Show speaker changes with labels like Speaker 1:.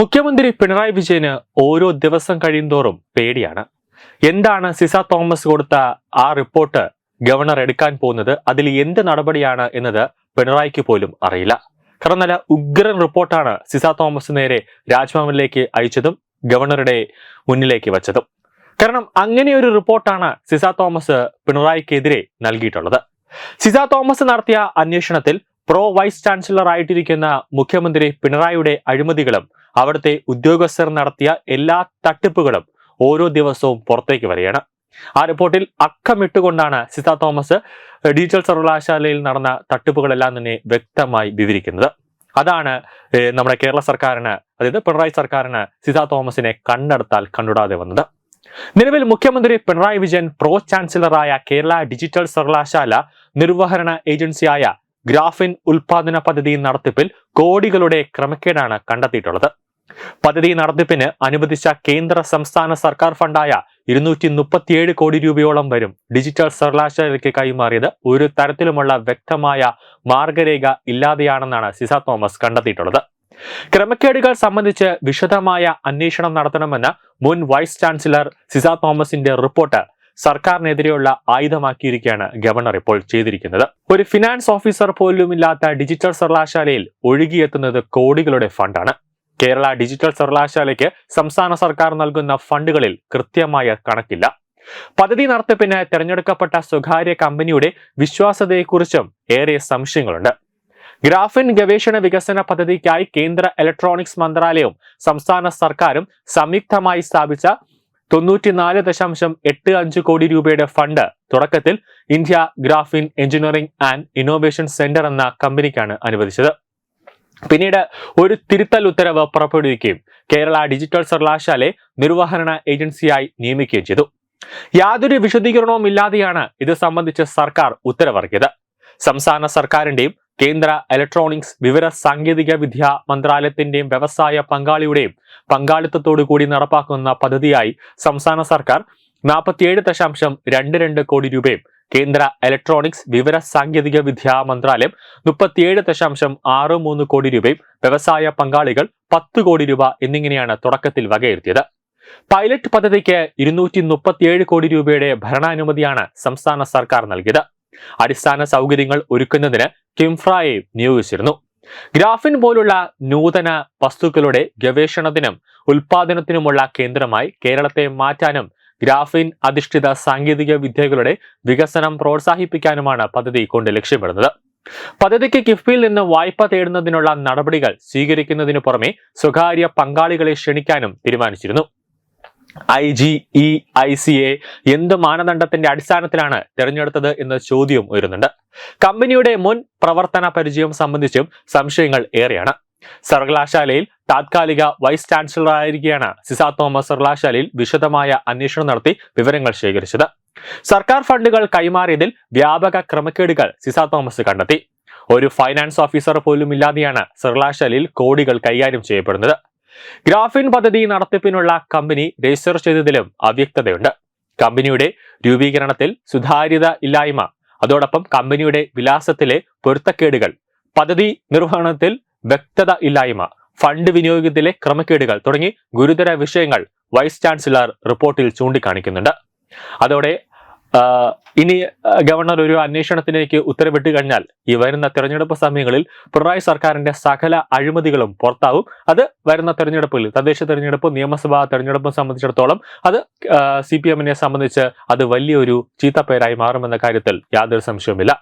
Speaker 1: മുഖ്യമന്ത്രി പിണറായി വിജയന് ഓരോ ദിവസം കഴിയുന്തോറും പേടിയാണ്. എന്താണ് സിസ തോമസ് കൊടുത്ത ആ റിപ്പോർട്ട് ഗവർണർ എടുക്കാൻ പോകുന്നത്, അതിൽ എന്ത് നടപടിയാണ് എന്നത് പിണറായിക്ക് പോലും അറിയില്ല. കാരണം നല്ല ഉഗ്രൻ റിപ്പോർട്ടാണ് സിസ തോമസ് നേരെ രാജ്ഭവനിലേക്ക് അയച്ചതും ഗവർണറുടെ മുന്നിലേക്ക് വച്ചതും. കാരണം അങ്ങനെ ഒരു റിപ്പോർട്ടാണ് സിസ തോമസ് പിണറായിക്കെതിരെ നൽകിയിട്ടുള്ളത്. സിസ തോമസ് നടത്തിയ അന്വേഷണത്തിൽ പ്രോ വൈസ് ചാൻസലർ ആയിട്ടിരിക്കുന്ന മുഖ്യമന്ത്രി പിണറായിയുടെ അഴിമതികളും അവിടുത്തെ ഉദ്യോഗസ്ഥർ നടത്തിയ എല്ലാ തട്ടിപ്പുകളും ഓരോ ദിവസവും പുറത്തേക്ക് വരികയാണ്. ആ റിപ്പോർട്ടിൽ അക്കമിട്ടുകൊണ്ടാണ് സിസ തോമസ് ഡിജിറ്റൽ സർവകലാശാലയിൽ നടന്ന തട്ടിപ്പുകളെല്ലാം തന്നെ വ്യക്തമായി വിവരിക്കുന്നത്. അതാണ് നമ്മുടെ കേരള സർക്കാരിന്, അതായത് പിണറായി സർക്കാരിന് സിസ തോമസിനെ കണ്ടെടുത്താൽ കണ്ടുടാതെ വന്നത്. നിലവിൽ മുഖ്യമന്ത്രി പിണറായി വിജയൻ പ്രോ ചാൻസലറായ കേരള ഡിജിറ്റൽ സർവകലാശാല നിർവഹണ ഏജൻസിയായ ഗ്രാഫിൻ ഉൽപാദന പദ്ധതി നടത്തിപ്പിൽ കോടികളുടെ ക്രമക്കേടാണ് കണ്ടെത്തിയിട്ടുള്ളത്. പദ്ധതി നടത്തിപ്പിന് അനുവദിച്ച കേന്ദ്ര സംസ്ഥാന സർക്കാർ ഫണ്ടായ 237 കോടി രൂപയോളം വരും ഡിജിറ്റൽ സർവകലാശാലയ്ക്ക് കൈമാറിയത് ഒരു തരത്തിലുമുള്ള വ്യക്തമായ മാർഗരേഖ ഇല്ലാതെയാണെന്നാണ് സിസ തോമസ് കണ്ടെത്തിയിട്ടുള്ളത്. ക്രമക്കേടുകൾ സംബന്ധിച്ച് വിശദമായ അന്വേഷണം നടത്തണമെന്ന മുൻ വൈസ് ചാൻസലർ സിസ തോമസിന്റെ റിപ്പോർട്ട് സർക്കാരിനെതിരെയുള്ള ആയുധമാക്കിയിരിക്കുകയാണ് ഗവർണർ ഇപ്പോൾ ചെയ്തിരിക്കുന്നത്. ഒരു ഫിനാൻസ് ഓഫീസർ പോലുമില്ലാത്ത ഡിജിറ്റൽ സർവകലാശാലയിൽ ഒഴുകിയെത്തുന്നത് കോടികളുടെ ഫണ്ടാണ്. കേരള ഡിജിറ്റൽ സർവകലാശാലയ്ക്ക് സംസ്ഥാന സർക്കാർ നൽകുന്ന ഫണ്ടുകളിൽ കൃത്യമായ കണക്കില്ല. പദ്ധതി നടത്തിപ്പിന് തെരഞ്ഞെടുക്കപ്പെട്ട സ്വകാര്യ കമ്പനിയുടെ വിശ്വാസ്യതയെക്കുറിച്ചും ഏറെ സംശയങ്ങളുണ്ട്. ഗ്രാഫിൻ ഗവേഷണ വികസന പദ്ധതിക്കായി കേന്ദ്ര ഇലക്ട്രോണിക്സ് മന്ത്രാലയവും സംസ്ഥാന സർക്കാരും സംയുക്തമായി സ്ഥാപിച്ച 94.85 കോടി രൂപയുടെ ഫണ്ട് തുടക്കത്തിൽ India graphene engineering and innovation centre എന്ന കമ്പനിക്കാണ് അനുവദിച്ചത്. പിന്നീട് ഒരു തിരുത്തൽ ഉത്തരവ് പുറപ്പെടുവിക്കുകയും കേരള ഡിജിറ്റൽ സർവകലാശാലയെ നിർവഹണ ഏജൻസിയായി നിയമിക്കുകയും ചെയ്തു. യാതൊരു വിശദീകരണവും ഇല്ലാതെയാണ് ഇത് സംബന്ധിച്ച് സർക്കാർ ഉത്തരവിറക്കിയത്. സംസ്ഥാന സർക്കാരിന്റെയും കേന്ദ്ര ഇലക്ട്രോണിക്സ് വിവര സാങ്കേതിക വിദ്യ മന്ത്രാലയത്തിന്റെയും വ്യവസായ പങ്കാളിയുടെയും പങ്കാളിത്തത്തോടു കൂടി നടപ്പാക്കുന്ന പദ്ധതിയായി സംസ്ഥാന സർക്കാർ 47.22 കോടി രൂപയും കേന്ദ്ര ഇലക്ട്രോണിക്സ് വിവര സാങ്കേതിക വിദ്യ മന്ത്രാലയം 37.63 കോടി രൂപയും വ്യവസായ പങ്കാളികൾ 10 കോടി രൂപ എന്നിങ്ങനെയാണ് തുടക്കത്തിൽ വകയിരുത്തിയത്. പൈലറ്റ് പദ്ധതിക്ക് 237 കോടി രൂപയുടെ ഭരണാനുമതിയാണ് സംസ്ഥാന സർക്കാർ നൽകിയത്. അടിസ്ഥാന സൗകര്യങ്ങൾ ഒരുക്കുന്നതിന് കിംഫ്രയെ നിയോഗിച്ചിരുന്നു. ഗ്രാഫിൻ പോലുള്ള നൂതന വസ്തുക്കളുടെ ഗവേഷണത്തിനും ഉൽപാദനത്തിനുമുള്ള കേന്ദ്രമായി കേരളത്തെ മാറ്റാനും ഗ്രാഫിൻ അധിഷ്ഠിത സാങ്കേതിക വിദ്യകളുടെ വികസനം പ്രോത്സാഹിപ്പിക്കാനുമാണ് പദ്ധതി കൊണ്ട് ലക്ഷ്യമിടുന്നത്. പദ്ധതിക്ക് കിഫ്ബിയിൽ നിന്ന് വായ്പ തേടുന്നതിനുള്ള നടപടികൾ സ്വീകരിക്കുന്നതിനു പുറമെ സ്വകാര്യ പങ്കാളികളെ ക്ഷണിക്കാനും തീരുമാനിച്ചിരുന്നു. IGEICA എന്ത് മാനദണ്ഡത്തിന്റെ അടിസ്ഥാനത്തിലാണ് തെരഞ്ഞെടുത്തത് എന്ന ചോദ്യം ഉയരുന്നുണ്ട്. കമ്പനിയുടെ മുൻ പ്രവർത്തന പരിചയം സംബന്ധിച്ചും സംശയങ്ങൾ ഏറെയാണ്. സർവകലാശാലയിൽ താത്കാലിക വൈസ് ചാൻസലറായിരിക്കെയാണ് സിസ തോമസ് സർവകലാശാലയിൽ വിശദമായ അന്വേഷണം നടത്തി വിവരങ്ങൾ ശേഖരിച്ചത്. സർക്കാർ ഫണ്ടുകൾ കൈമാറിയതിൽ വ്യാപക ക്രമക്കേടുകൾ സിസ തോമസ് കണ്ടെത്തി. ഒരു ഫൈനാൻസ് ഓഫീസർ പോലും ഇല്ലാതെയാണ് സർവകലാശാലയിൽ കോടികൾ കൈകാര്യം ചെയ്യപ്പെടുന്നത്. ഗ്രാഫിൻ പദ്ധതി നടത്തിപ്പിനുള്ള കമ്പനി രജിസ്റ്റർ ചെയ്തതിലും അവ്യക്തതയുണ്ട്. കമ്പനിയുടെ രൂപീകരണത്തിൽ സുതാര്യത ഇല്ലായ്മ, അതോടൊപ്പം കമ്പനിയുടെ വിലാസത്തിലെ പൊരുത്തക്കേടുകൾ, പദ്ധതി നിർവഹണത്തിൽ വ്യക്തത ഇല്ലായ്മ, ഫണ്ട് വിനിയോഗത്തിലെ ക്രമക്കേടുകൾ തുടങ്ങി ഗുരുതര വിഷയങ്ങൾ വൈസ് ചാൻസലർ റിപ്പോർട്ടിൽ ചൂണ്ടിക്കാണിക്കുന്നുണ്ട്. അതോടെ ഇനി ഗവർണർ ഒരു അന്വേഷണത്തിലേക്ക് ഉത്തരവിട്ട് കഴിഞ്ഞാൽ ഈ വരുന്ന തെരഞ്ഞെടുപ്പ് സമയങ്ങളിൽ പിണറായി സർക്കാരിന്റെ സകല അഴിമതികളും പുറത്താവും. അത് വരുന്ന തെരഞ്ഞെടുപ്പിൽ, തദ്ദേശ തെരഞ്ഞെടുപ്പ്, നിയമസഭാ തെരഞ്ഞെടുപ്പ് സംബന്ധിച്ചിടത്തോളം അത് CPM-നെ സംബന്ധിച്ച് അത് വലിയൊരു ചീത്തപ്പേരായി മാറുമെന്ന കാര്യത്തിൽ യാതൊരു സംശയവുമില്ല.